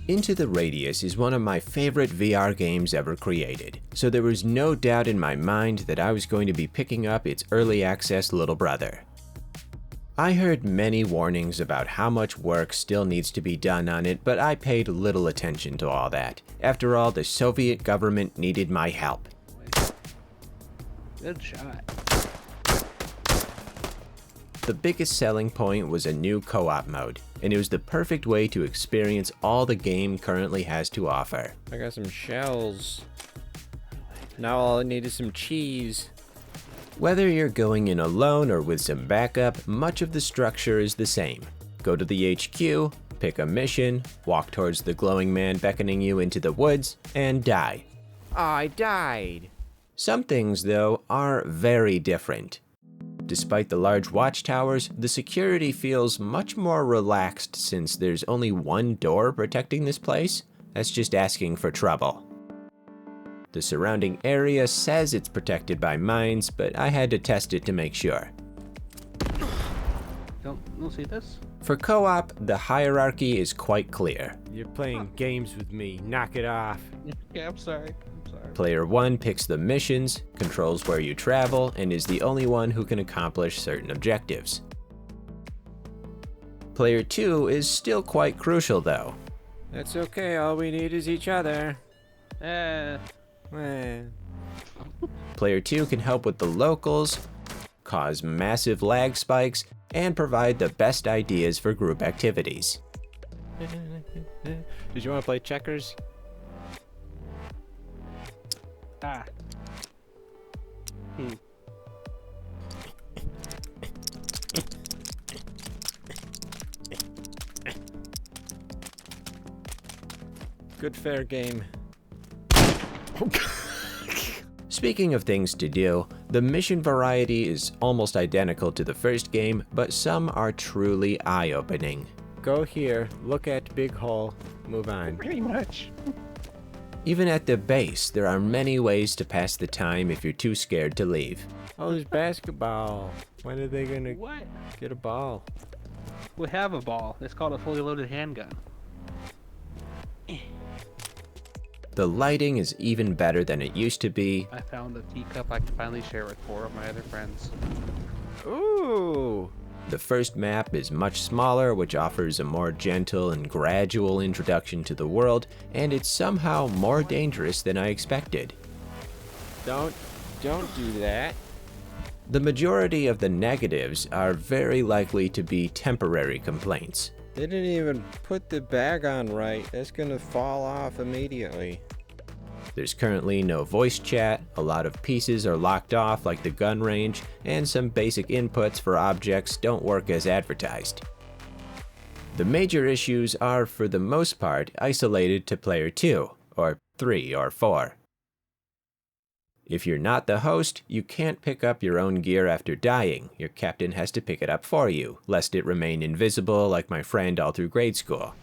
Into the Radius is one of my favorite VR games ever created, so there was no doubt in my mind that I was going to be picking up its early access little brother. I heard many warnings about how much work still needs to be done on it, but I paid little attention to all that. After all, the Soviet government needed my help. Good shot. The biggest selling point was a new co-op mode, and it was the perfect way to experience all the game currently has to offer. I got some shells. Now all I need is some cheese. Whether you're going in alone or with some backup, much of the structure is the same. Go to the HQ, pick a mission, walk towards the glowing man beckoning you into the woods, and die. I died. Some things, though, are very different. Despite the large watchtowers, the security feels much more relaxed since there's only one door protecting this place. That's just asking for trouble. The surrounding area says it's protected by mines, but I had to test it to make sure. Don't see this? For co-op, the hierarchy is quite clear. You're playing games with me. Knock it off. Yeah, I'm sorry. Player 1 picks the missions, controls where you travel, and is the only one who can accomplish certain objectives. Player 2 is still quite crucial though. That's okay. All we need is each other. Eh. Player 2 can help with the locals, cause massive lag spikes, and provide the best ideas for group activities. Did you want to play checkers? Ah. Good fair game. Speaking of things to do, the mission variety is almost identical to the first game, but some are truly eye-opening. Go here, look at big hole, move on. Pretty much. Even at the base, there are many ways to pass the time if you're too scared to leave. Oh, there's basketball. When are they gonna What? get a ball? We have a ball. It's called a fully loaded handgun. The lighting is even better than it used to be, I found a teacup I can finally share with 4 of my other friends. Ooh! the first map is much smaller, which offers a more gentle and gradual introduction to the world, and it's somehow more dangerous than I expected. Don't do that. The majority of the negatives are very likely to be temporary complaints. They didn't even put the bag on right. That's gonna fall off immediately. There's currently no voice chat, a lot of pieces are locked off like the gun range, and some basic inputs for objects don't work as advertised. The major issues are, for the most part, isolated to player 2, or 3, or 4. If you're not the host, you can't pick up your own gear after dying. Your captain has to pick it up for you, lest it remain invisible like my friend all through grade school.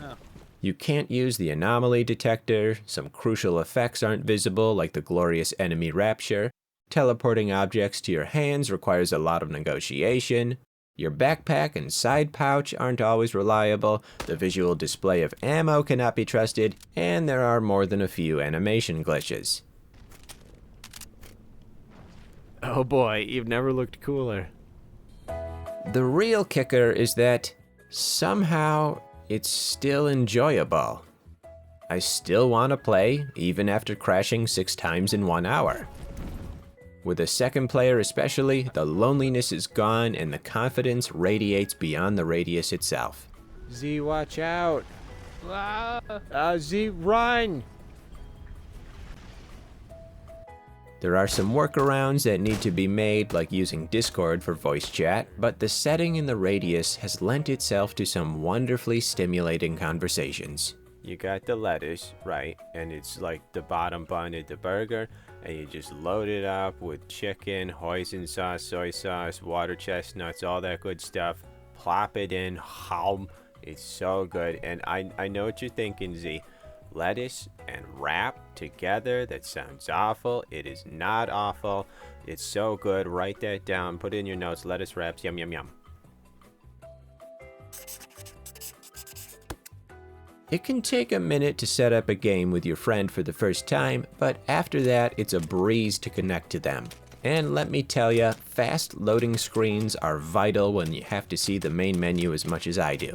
Oh. You can't use the anomaly detector, some crucial effects aren't visible like the glorious enemy rapture, teleporting objects to your hands requires a lot of negotiation, your backpack and side pouch aren't always reliable, the visual display of ammo cannot be trusted, and there are more than a few animation glitches. Oh boy, you've never looked cooler. The real kicker is that, somehow, it's still enjoyable. I still want to play, even after crashing 6 times in 1 hour. With a second player especially, the loneliness is gone and the confidence radiates beyond the radius itself. Z, watch out! Ah! Z, run! There are some workarounds that need to be made, like using Discord for voice chat, but the setting in the radius has lent itself to some wonderfully stimulating conversations. You got the lettuce, right? And it's like the bottom bun of the burger, and you just load it up with chicken, hoisin sauce, soy sauce, water chestnuts, all that good stuff. Plop it in, hum. It's so good. And I know what you're thinking, Z. Lettuce and wrap together, that sounds awful. It is not awful. It's so good. Write that down. Put it in your notes. Lettuce wraps. Yum, yum, yum. It can take a minute to set up a game with your friend for the first time, but after that, it's a breeze to connect to them. And let me tell ya, fast loading screens are vital when you have to see the main menu as much as I do.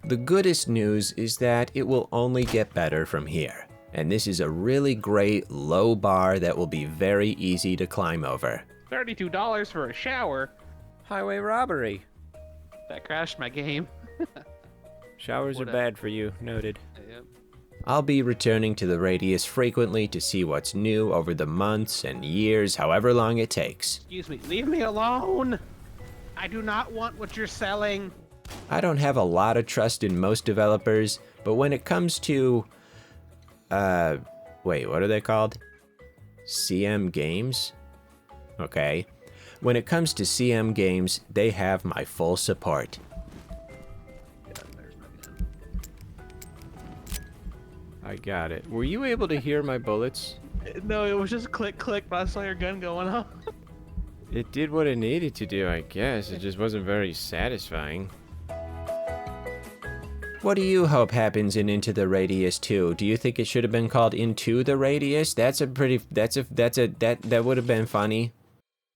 The goodest news is that it will only get better from here. And this is a really great low bar that will be very easy to climb over. $32 for a shower? Highway robbery. That crashed my game. Showers are Whatever. bad for you. Noted. Yep. I'll be returning to the Radius frequently to see what's new over the months and years, however long it takes. Excuse me, leave me alone! I do not want what you're selling. I don't have a lot of trust in most developers, but when it comes to... wait, what are they called? CM Games? Okay. When it comes to CM Games, they have my full support. I got it. Were you able to hear my bullets? No, it was just click, click, but I saw your gun going off. It did what it needed to do, I guess. It just wasn't very satisfying. What do you hope happens in Into the Radius 2? Do you think it should have been called Into the Radius? That would have been funny.